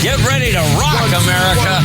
Get ready to rock, America.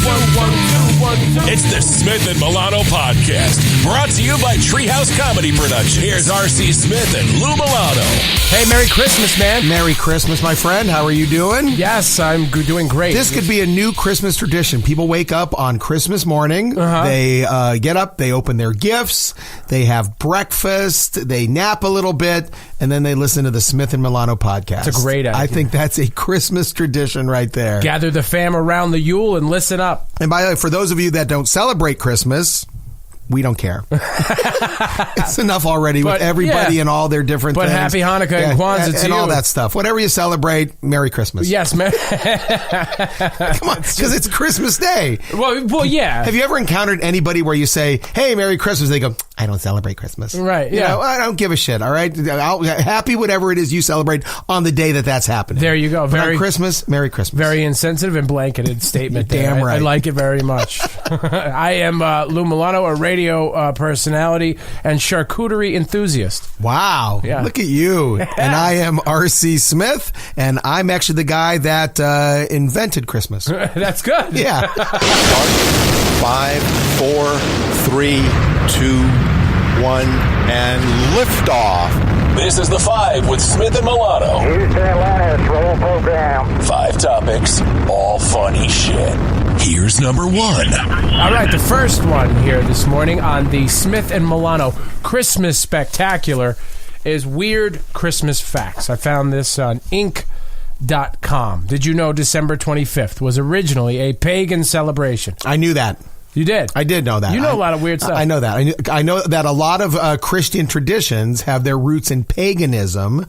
It's the Smith and Milano Podcast, brought to you by Treehouse Comedy Production. Here's R.C. Smith and Lou Milano. Hey, Merry Christmas, man. Merry Christmas, my friend. How are you doing? Yes, I'm doing great. This could be a new Christmas tradition. People wake up on Christmas morning. They get up, they open their gifts, they have breakfast, they nap a little bit, and then they listen to the Smith and Milano Podcast. It's a great idea. I think that's a Christmas tradition right there. Gather the fam around the Yule and listen up. And by the way, for those of you that don't celebrate Christmas, we don't care. It's enough already with everybody and all their different things. But happy Hanukkah and Kwanzaa to and you. all that stuff. Whatever you celebrate, Merry Christmas. Yes, man. Come on, because it's Christmas Day. Well, yeah. Have you ever encountered anybody where you say, hey, Merry Christmas? They go, I don't celebrate Christmas. Right, You know, I don't give a shit, all right? Happy whatever it is you celebrate on the day that's happening. There you go. But on Christmas, Merry Christmas. Very insensitive and blanketed statement there. Damn right. I like it very much. I am Lou Milano, a radio personality and charcuterie enthusiast. Wow. Yeah. Look at you. And I am R.C. Smith, and I'm actually the guy that invented Christmas. That's good. Yeah. 5, 4, 3, 2, 1, and liftoff. This is The Five with Smith and Milano. Houston, Atlanta, roll program. 5 topics, all funny shit. Here's number 1. All right, the first one here this morning on the Smith and Milano Christmas Spectacular is weird Christmas facts. I found this on Inc.com. Did you know December 25th was originally a pagan celebration? I knew that. You did? I did know that. You know a lot of weird stuff. I know that. I know that a lot of Christian traditions have their roots in paganism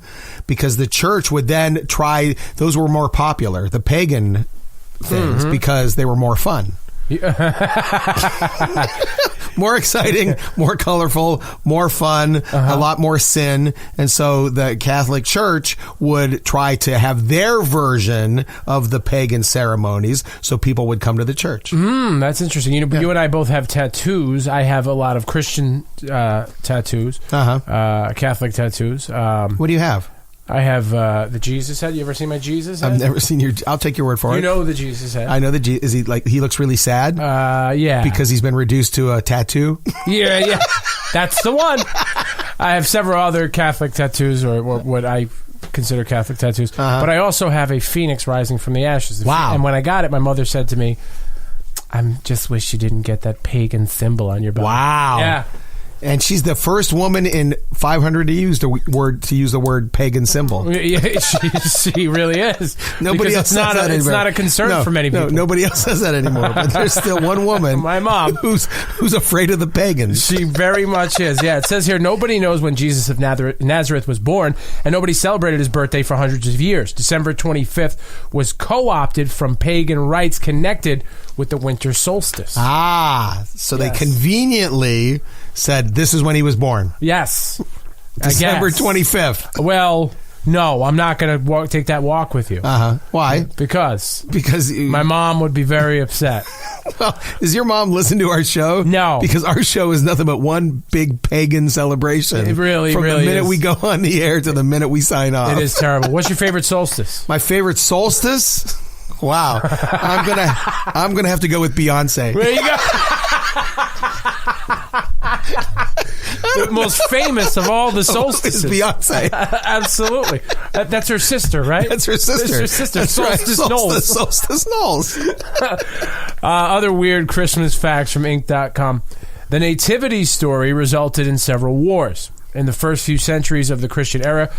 because the church would then try, those were more popular, the pagan things, because they were more fun. More exciting, more colorful, more fun, a lot more sin. And so the Catholic Church would try to have their version of the pagan ceremonies so people would come to the church. That's interesting. You know, you and I both have tattoos. I have a lot of Christian tattoos, Catholic tattoos. What do you have? I have the Jesus head. You ever seen my Jesus head? I've never seen your. I'll take your word for it. You know the Jesus head. I know the. Is he like he looks really sad? Yeah, because he's been reduced to a tattoo. Yeah, that's the one. I have several other Catholic tattoos, or what I consider Catholic tattoos. But I also have a phoenix rising from the ashes. Wow! And when I got it, my mother said to me, "I just wish you didn't get that pagan symbol on your belly." Wow! Yeah. And she's the first woman in 500 to use the word pagan symbol. Yeah, she really is. Nobody else says that it's not a concern for many people. No, nobody else says that anymore. But there's still one woman, my mom, who's afraid of the pagans. She very much is. Yeah, it says here nobody knows when Jesus of Nazareth was born, and nobody celebrated his birthday for hundreds of years. December 25th was co-opted from pagan rites connected with the winter solstice. So they conveniently said this is when he was born. Yes. December 25th. Well, no, I'm not going to take that walk with you. Why? Because my mom would be very upset. Well, does your mom listen to our show? No. Because our show is nothing but one big pagan celebration. It really From the minute is. we go on the air to the minute we sign off. It is terrible. What's your favorite solstice? My favorite solstice? Wow. I'm gonna have to go with Beyonce. There you go. The most famous of all the solstices. Is Beyonce. Absolutely. That's her sister, right? That's her sister. That's her sister. That's Solstice right. Knowles. Solstice Knowles. Other weird Christmas facts from Inc.com. The nativity story resulted in several wars. In the first few centuries of the Christian era,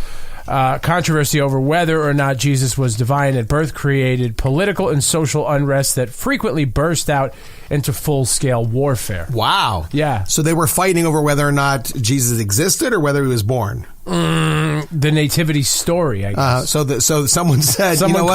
controversy over whether or not Jesus was divine at birth created political and social unrest that frequently burst out into full-scale warfare. Wow. Yeah. So they were fighting over whether or not Jesus existed or whether he was born. The nativity story, I guess. So someone said, someone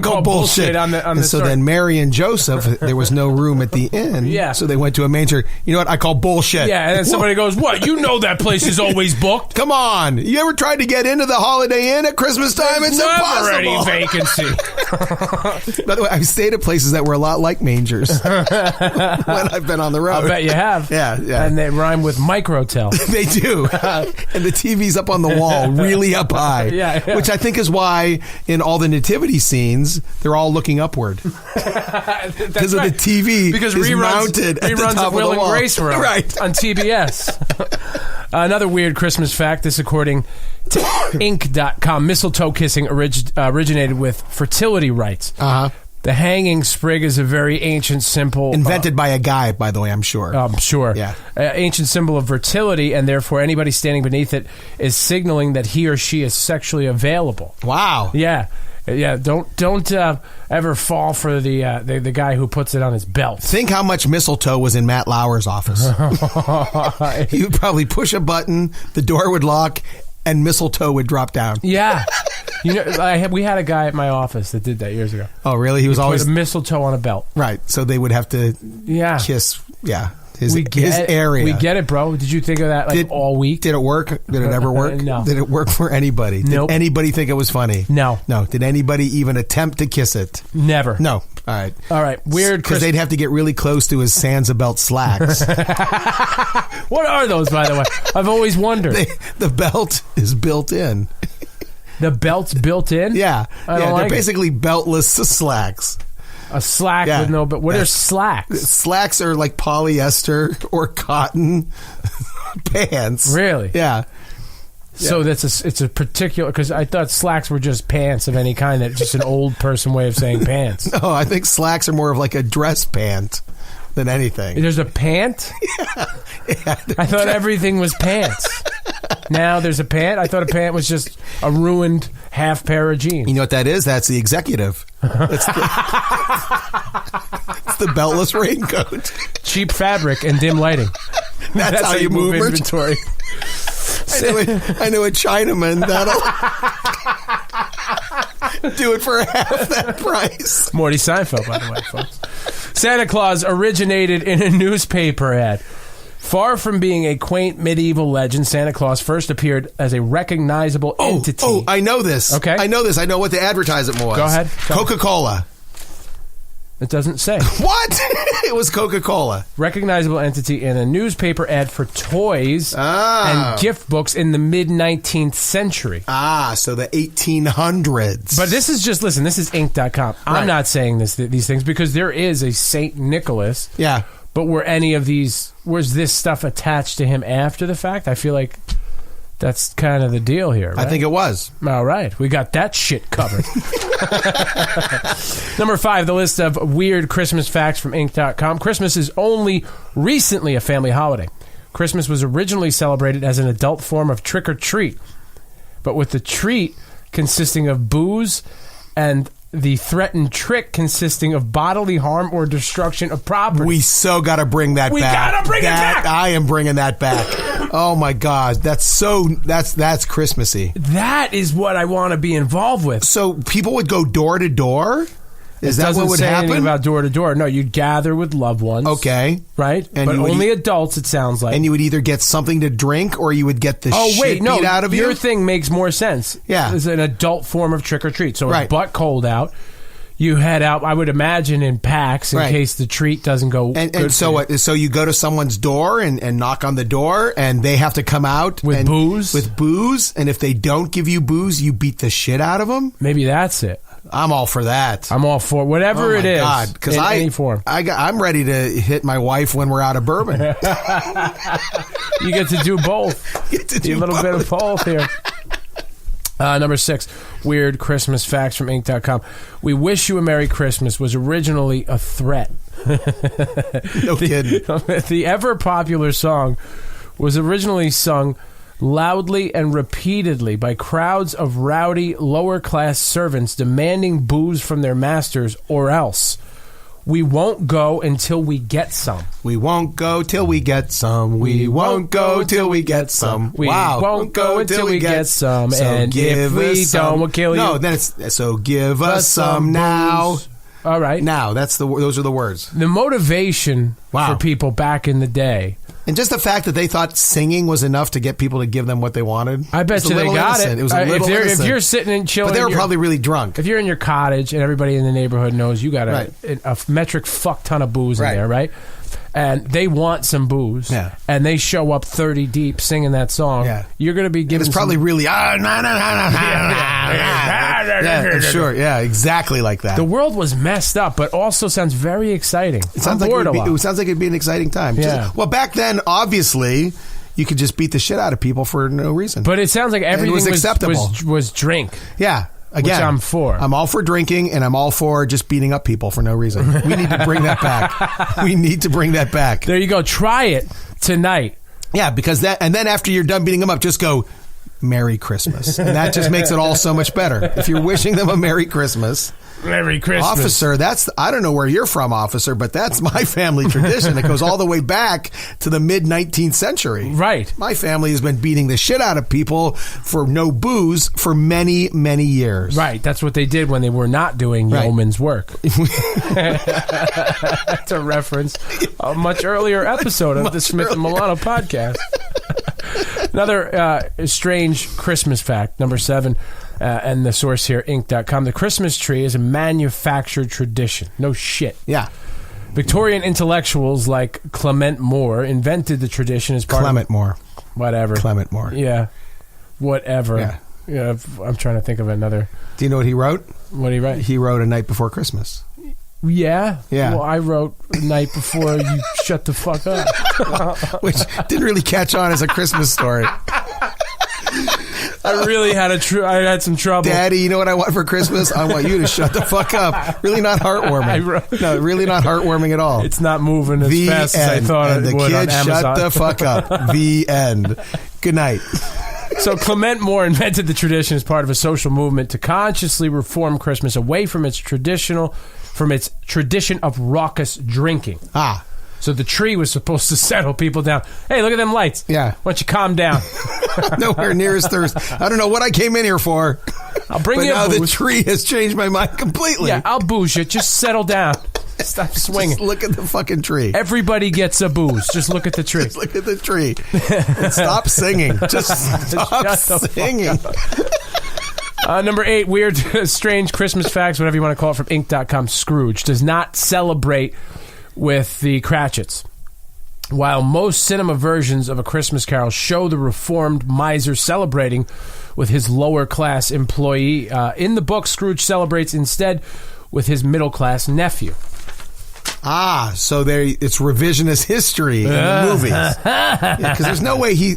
called bullshit on the and so story. then Mary and Joseph, there was no room at the inn. Yeah. So they went to a manger. You know what? I call bullshit. Yeah, and then somebody goes, what? You know that place is always booked. Come on. You ever tried to get into the Holiday Inn at Christmas time? It's impossible. Never any vacancy. By the way, I've stayed at places that were a lot like mangers when I've been on the road. I bet you have. Yeah. And they rhyme with microtel. They do. And And the TV's up on the wall, really up high. Yeah. Which I think is why in all the nativity scenes, they're all looking upward. Because of the TV because is mounted at the top of Will the wall. and Grace were right. on TBS. Another weird Christmas fact, this according to Inc.com, mistletoe kissing originated with fertility rites. Uh-huh. The hanging sprig is a very ancient symbol. Invented by a guy, by the way, I'm sure. I'm sure. Yeah. Ancient symbol of fertility, and therefore anybody standing beneath it is signaling that he or she is sexually available. Wow. Yeah. Yeah, don't ever fall for the guy who puts it on his belt. Think how much mistletoe was in Matt Lauer's office. He would probably push a button, the door would lock, and mistletoe would drop down. Yeah. We had a guy at my office that did that years ago. Oh, really? He was always put a mistletoe on a belt. Right. So they would have to kiss. Yeah. His area. We get it, bro. Did you think of that all week? Did it work? Did it ever work? No. Did it work for anybody? Nope. Did anybody think it was funny? No. No. Did anybody even attempt to kiss it? Never. No. All right. Weird. Because they'd have to get really close to his Sansa belt slacks. What are those, by the way? I've always wondered. The belt is built in. The belt's built in? Yeah. They're basically beltless slacks. A slack with no... But what are slacks? Slacks are like polyester or cotton pants. Really? Yeah. So it's a particular... Because I thought slacks were just pants of any kind. That's just an old person way of saying pants. No, I think slacks are more of like a dress pant than anything. There's a pant? Yeah. I thought everything was pants. Now there's a pant? I thought a pant was just a ruined half pair of jeans. You know what that is? That's the executive. It's the beltless raincoat. Cheap fabric and dim lighting. That's how you move inventory. I know a Chinaman that'll do it for half that price. Morty Seinfeld, by the way, folks. Santa Claus originated in a newspaper ad. Far from being a quaint medieval legend, Santa Claus first appeared as a recognizable entity. Oh, I know this. Okay. I know this. I know what the advertisement was. Go ahead. Coca-Cola. It doesn't say. What? It was Coca-Cola. Recognizable entity in a newspaper ad for toys and gift books in the mid-19th century. So the 1800s. But this is just, listen, this is Inc.com. I'm not saying these things because there is a St. Nicholas. Yeah. But was this stuff attached to him after the fact? I feel like that's kind of the deal here, right? I think it was. All right. We got that shit covered. Number 5, the list of weird Christmas facts from Inc.com. Christmas is only recently a family holiday. Christmas was originally celebrated as an adult form of trick-or-treat, but with the treat consisting of booze and the threatened trick consisting of bodily harm or destruction of property. We so got to bring that back. We got to bring it back. I am bringing that back. Oh my God, that's Christmassy. That is what I want to be involved with. So people would go door to door? Is that what would happen? Anything about door to door. No, you'd gather with loved ones. Okay. Right? And but only adults, it sounds like. And you would either get something to drink or you would get the shit beat out of you? Your thing makes more sense. Yeah. It's an adult form of trick-or-treat. So right. it's butt cold out. You head out, I would imagine, in packs in case the treat doesn't go and so what? So you go to someone's door and knock on the door and they have to come out with booze? With booze. And if they don't give you booze, you beat the shit out of them? Maybe that's it. I'm all for that. I'm all for whatever it is. God, because any form. I'm ready to hit my wife when we're out of bourbon. You get to do both. A little bit of both here. Number 6, weird Christmas facts from Inc.com. We Wish You a Merry Christmas was originally a threat. No kidding. The ever-popular song was originally sung loudly and repeatedly by crowds of rowdy, lower-class servants demanding booze from their masters or else. We won't go until we get some. We won't go till we get some. We won't go till we get some. We won't go until we get some. So and if we don't, we'll kill you. No, then it's so give us some now. All right. Now, those are the words. The motivation for people back in the day. And just the fact that they thought singing was enough to get people to give them what they wanted. I bet you they got it. It was a little innocent. If you're sitting and chilling, but they were probably really drunk. If you're in your cottage and everybody in the neighborhood knows you got a metric fuck ton of booze in there, right? and they want some booze, and they show up 30 deep singing that song, you're going to be giving. It's probably really sure, exactly like that. The world was messed up, but also sounds very exciting. It sounds like it sounds like it'd be an exciting time. Yeah. Well, back then, obviously, you could just beat the shit out of people for no reason. But it sounds like everything was acceptable. Was drink. Yeah. Again, which I'm for. I'm all for drinking, and I'm all for just beating up people for no reason. We need to bring that back. We need to bring that back. There you go. Try it tonight. Yeah, because and then after you're done beating them up, just go, Merry Christmas. And that just makes it all so much better. If you're wishing them a Merry Christmas. Merry Christmas. Officer, I don't know where you're from, officer, but that's my family tradition. It goes all the way back to the mid-19th century. Right. My family has been beating the shit out of people for no booze for many, many years. Right. That's what they did when they were not doing yeoman's work. That's a reference a much earlier episode of the Smith and Milano podcast. Another strange Christmas fact, number 7, and the source here, Inc.com. The Christmas tree is a manufactured tradition. No shit. Yeah. Victorian intellectuals like Clement Moore invented the tradition as part Clement Moore. Whatever. Clement Moore. Yeah. Whatever. Yeah. I'm trying to think of another. Do you know what he wrote? What did he write? He wrote A Night Before Christmas. Yeah. Yeah. Well, I wrote Night Before You Shut the Fuck Up. Which didn't really catch on as a Christmas story. I really had I had some trouble. Daddy, you know what I want for Christmas? I want you to shut the fuck up. Really not heartwarming. No, really not heartwarming at all. It's not moving as fast as I thought it would on Amazon. Shut the fuck up. The end. Good night. So Clement Moore invented the tradition as part of a social movement to consciously reform Christmas away from its tradition of raucous drinking. So the tree was supposed to settle people down. Hey, look at them lights. Yeah. Why don't you calm down? Nowhere near as thirst. I don't know what I came in here for. I'll bring you a booze. But now the tree has changed my mind completely. Yeah, I'll booze you. Just settle down. Stop swinging. Just look at the fucking tree. Everybody gets a booze. Just look at the tree. Just look at the tree. And stop singing. Just stop singing. Number 8, weird, strange Christmas facts, whatever you want to call it, from Inc.com. Scrooge does not celebrate with the Cratchits. While most cinema versions of A Christmas Carol show the reformed miser celebrating with his lower-class employee, in the book, Scrooge celebrates instead with his middle-class nephew. So it's revisionist history in the movies. Because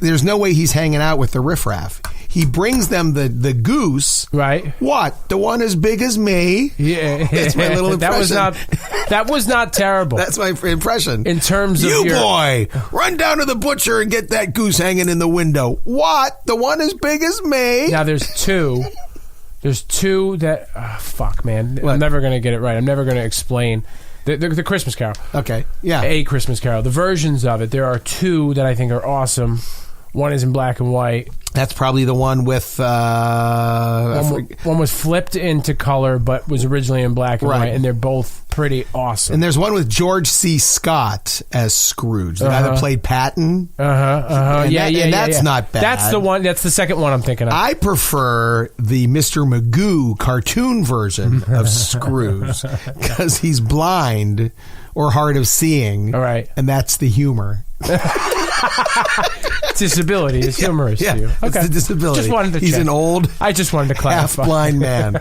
there's no way he's hanging out with the riffraff. He brings them the goose. Right. What? The one as big as me? Yeah. That's my little impression. That was not terrible. That's my impression. In terms of boy, run down to the butcher and get that goose hanging in the window. What? The one as big as me? Now there's two. There's two that... Oh, fuck, man. What? I'm never going to get it right. I'm never going to explain... The Christmas Carol. Okay, yeah. A Christmas Carol. The versions of it, there are two that I think are awesome. One is in black and white. That's probably the one with... one was flipped into color, but was originally in black and white, and they're both pretty awesome. And there's one with George C. Scott as Scrooge, the guy that played Patton. And that's not bad. That's the one. That's the second one I'm thinking of. I prefer the Mr. Magoo cartoon version of Scrooge because he's blind or hard of seeing. All right. And that's the humor. Disability is humorous to you. Okay. It's the disability. Just wanted to He's check. an old, I just wanted to clarify. half-blind man.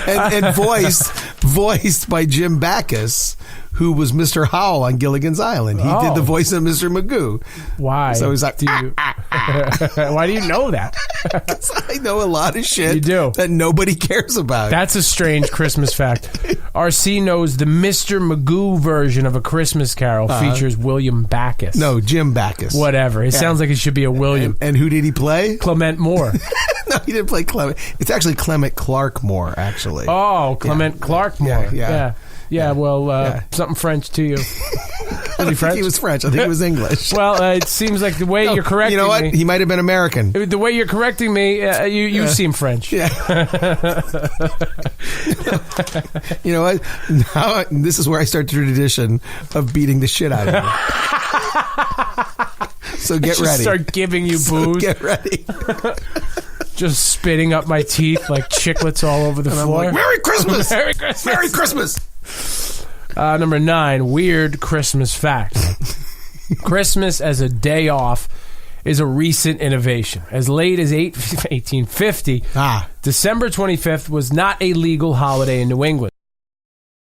and voiced by Jim Backus, who was Mr. Howell on Gilligan's Island. He did the voice of Mr. Magoo. Why? So he's like, why do you know that? I know a lot of shit You do. that nobody cares about. That's a strange Christmas fact. RC knows the Mr. Magoo version of A Christmas Carol features William Backus. No, Jim Backus. Whatever. It sounds like it should be a William. And who did he play? Clement Moore. No, he didn't play Clement. It's actually Clement Clark Moore, actually. Oh, Clement Clark Moore. Yeah. Well, something French to you. I don't think he was French. I think he was English. Well, it seems like the way you're correcting me... You know what? He might have been American. The way you're correcting me, you seem French. Yeah. You know what? Now, this is where I start the tradition of beating the shit out of you. So get ready. Start giving you booze. Get ready. Just spitting up my teeth like chiclets all over the floor. I'm like, Merry Christmas! Merry Christmas! Merry Christmas! Number 9, weird Christmas facts. Christmas as a day off is a recent innovation. As late as 1850, December 25th was not a legal holiday in New England.